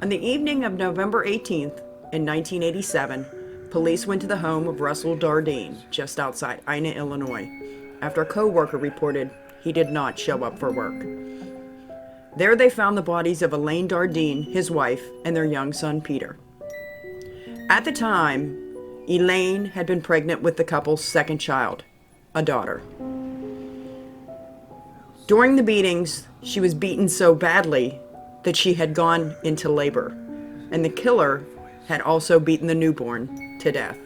On the evening of November 18th, in 1987, police went to the home of Russell Dardeen, just outside Ina, Illinois, after a co-worker reported he did not show up for work. There they found the bodies of Elaine Dardeen, his wife, and their young son, Peter. At the time, Elaine had been pregnant with the couple's second child, a daughter. During the beatings, she was beaten so badly that she had gone into labor, and the killer had also beaten the newborn to death.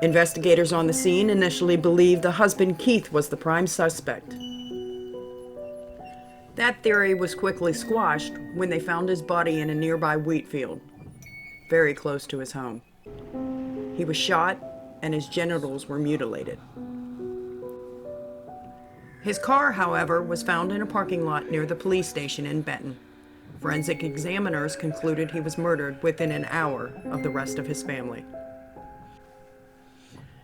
Investigators on the scene initially believed the husband, Keith, was the prime suspect. That theory was quickly squashed when they found his body in a nearby wheat field, very close to his home. He was shot and his genitals were mutilated. His car, however, was found in a parking lot near the police station in Benton. Forensic examiners concluded he was murdered within an hour of the rest of his family.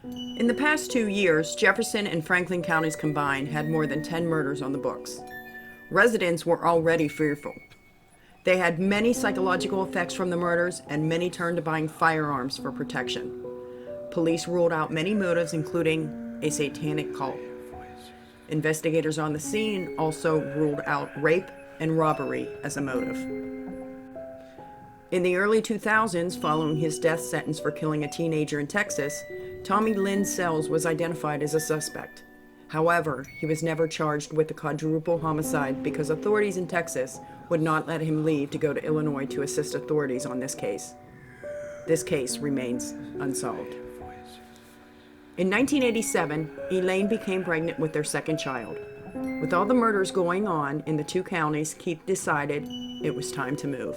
In the past 2 years, Jefferson and Franklin counties combined had more than 10 murders on the books. Residents were already fearful. They had many psychological effects from the murders, and many turned to buying firearms for protection. Police ruled out many motives, including a satanic cult. Investigators on the scene also ruled out rape and robbery as a motive. In the early 2000s, following his death sentence for killing a teenager in Texas, Tommy Lynn Sells was identified as a suspect. However, he was never charged with the quadruple homicide because authorities in Texas would not let him leave to go to Illinois to assist authorities on this case. This case remains unsolved. In 1987, Elaine became pregnant with their second child. With all the murders going on in the two counties, Keith decided it was time to move.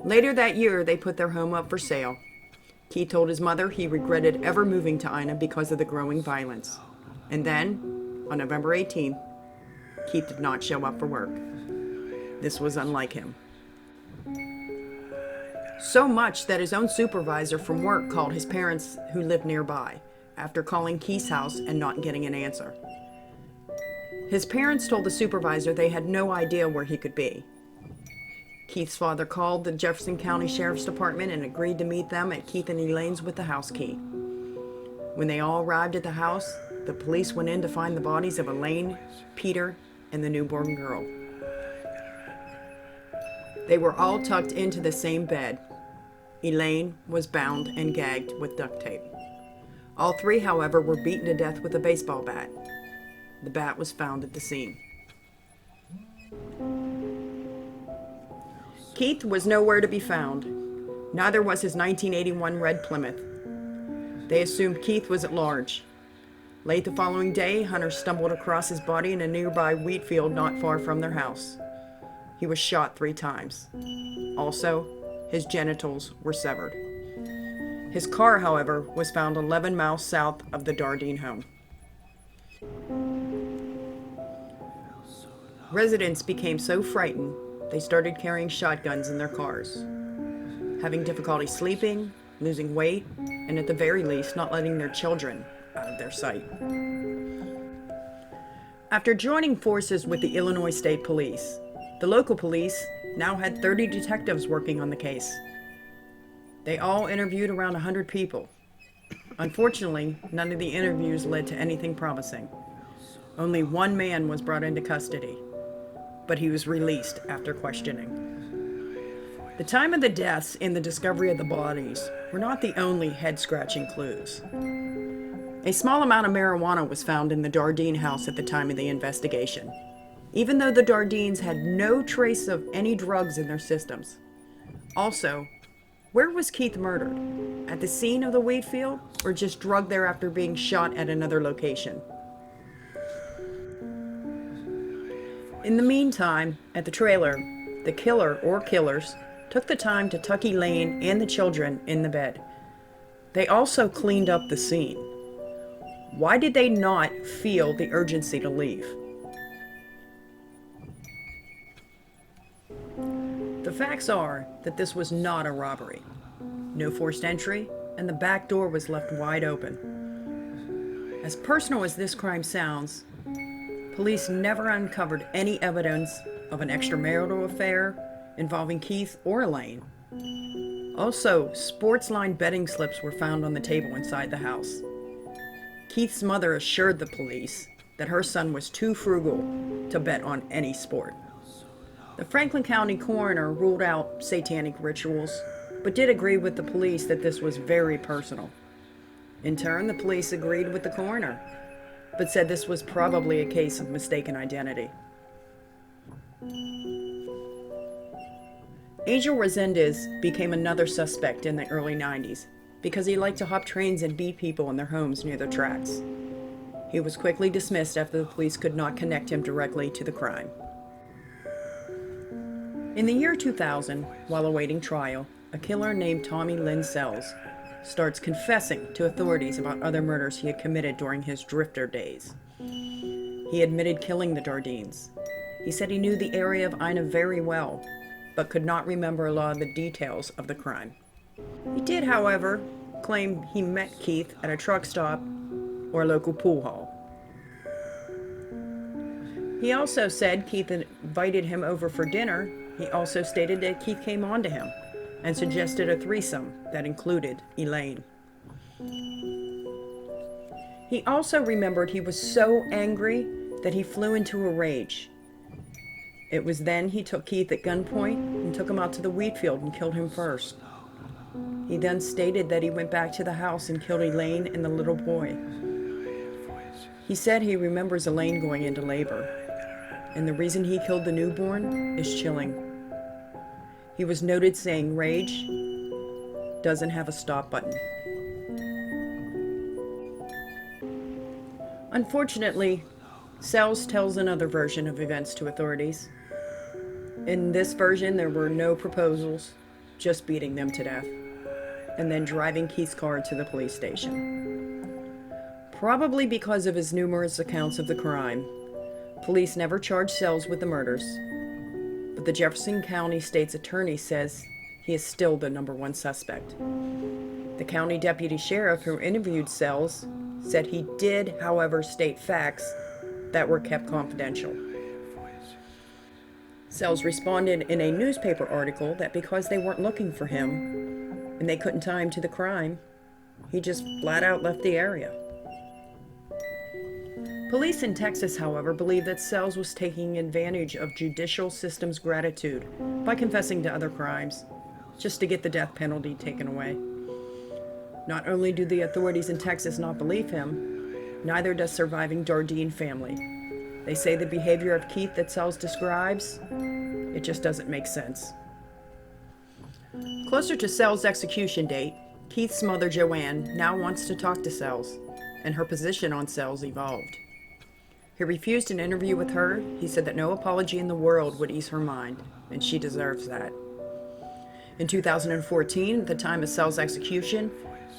Later that year, they put their home up for sale. Keith told his mother he regretted ever moving to Ina because of the growing violence. And then, on November 18th, Keith did not show up for work. This was unlike him. So much that his own supervisor from work called his parents who lived nearby after calling Keith's house and not getting an answer. His parents told the supervisor they had no idea where he could be. Keith's father called the Jefferson County Sheriff's Department and agreed to meet them at Keith and Elaine's with the house key. When they all arrived at the house, the police went in to find the bodies of Elaine, Peter, and the newborn girl. They were all tucked into the same bed. Elaine was bound and gagged with duct tape. All three, however, were beaten to death with a baseball bat. The bat was found at the scene. Keith was nowhere to be found. Neither was his 1981 red Plymouth. They assumed Keith was at large. Late the following day, hunters stumbled across his body in a nearby wheat field not far from their house. He was shot 3 times. Also, his genitals were severed. His car, however, was found 11 miles south of the Dardeen home. Residents became so frightened, they started carrying shotguns in their cars, having difficulty sleeping, losing weight, and at the very least, not letting their children out of their sight. After joining forces with the Illinois State Police, the local police now had 30 detectives working on the case. They all interviewed around 100 people. Unfortunately, none of the interviews led to anything promising. Only one man was brought into custody, but he was released after questioning. The time of the deaths and the discovery of the bodies were not the only head-scratching clues. A small amount of marijuana was found in the Dardeen house at the time of the investigation, even though the Dardeens had no trace of any drugs in their systems. Also, where was Keith murdered? At the scene of the wheat field, or just drugged there after being shot at another location? In the meantime, at the trailer, the killer or killers took the time to tuck Elaine and the children in the bed. They also cleaned up the scene. Why did they not feel the urgency to leave? The facts are that this was not a robbery. No forced entry, and the back door was left wide open. As personal as this crime sounds, Police never uncovered any evidence of an extramarital affair involving Keith or Elaine. Also, sports-line betting slips were found on the table inside the house. Keith's mother assured the police that her son was too frugal to bet on any sport. The Franklin County coroner ruled out satanic rituals, but did agree with the police that this was very personal. In turn, the police agreed with the coroner, but said this was probably a case of mistaken identity. Angel Resendez became another suspect in the early 90s because he liked to hop trains and beat people in their homes near the tracks. He was quickly dismissed after the police could not connect him directly to the crime. In the year 2000, while awaiting trial, a killer named Tommy Lynn Sells starts confessing to authorities about other murders he had committed during his drifter days. He admitted killing the Dardeens. He said he knew the area of Ina very well, but could not remember a lot of the details of the crime. He did, however, claim he met Keith at a truck stop or a local pool hall. He also said Keith invited him over for dinner. He also stated that Keith came on to him and suggested a threesome that included Elaine. He also remembered he was so angry that he flew into a rage. It was then he took Keith at gunpoint and took him out to the wheat field and killed him first. He then stated that he went back to the house and killed Elaine and the little boy. He said he remembers Elaine going into labor, and the reason he killed the newborn is chilling. He was noted saying rage doesn't have a stop button. Unfortunately, Sells tells another version of events to authorities. In this version, there were no proposals, just beating them to death, and then driving Keith's car to the police station. Probably because of his numerous accounts of the crime, police never charged Sells with the murders, but the Jefferson County State's attorney says he is still the #1 suspect. The county deputy sheriff who interviewed Sells said he did, however, state facts that were kept confidential. Sells responded in a newspaper article that because they weren't looking for him and they couldn't tie him to the crime, he just flat out left the area. Police in Texas, however, believe that Sells was taking advantage of judicial system's gratitude by confessing to other crimes, just to get the death penalty taken away. Not only do the authorities in Texas not believe him, neither does surviving Dardeen family. They say the behavior of Keith that Sells describes, it just doesn't make sense. Closer to Sells' execution date, Keith's mother Joanne now wants to talk to Sells, and her position on Sells evolved. He refused an interview with her. He said that no apology in the world would ease her mind, and she deserves that. In 2014, at the time of Sells' execution,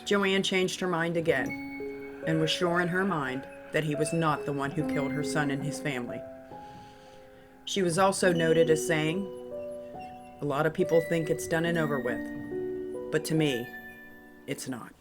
Joanne changed her mind again, and was sure in her mind that he was not the one who killed her son and his family. She was also noted as saying, "A lot of people think it's done and over with, but to me, it's not."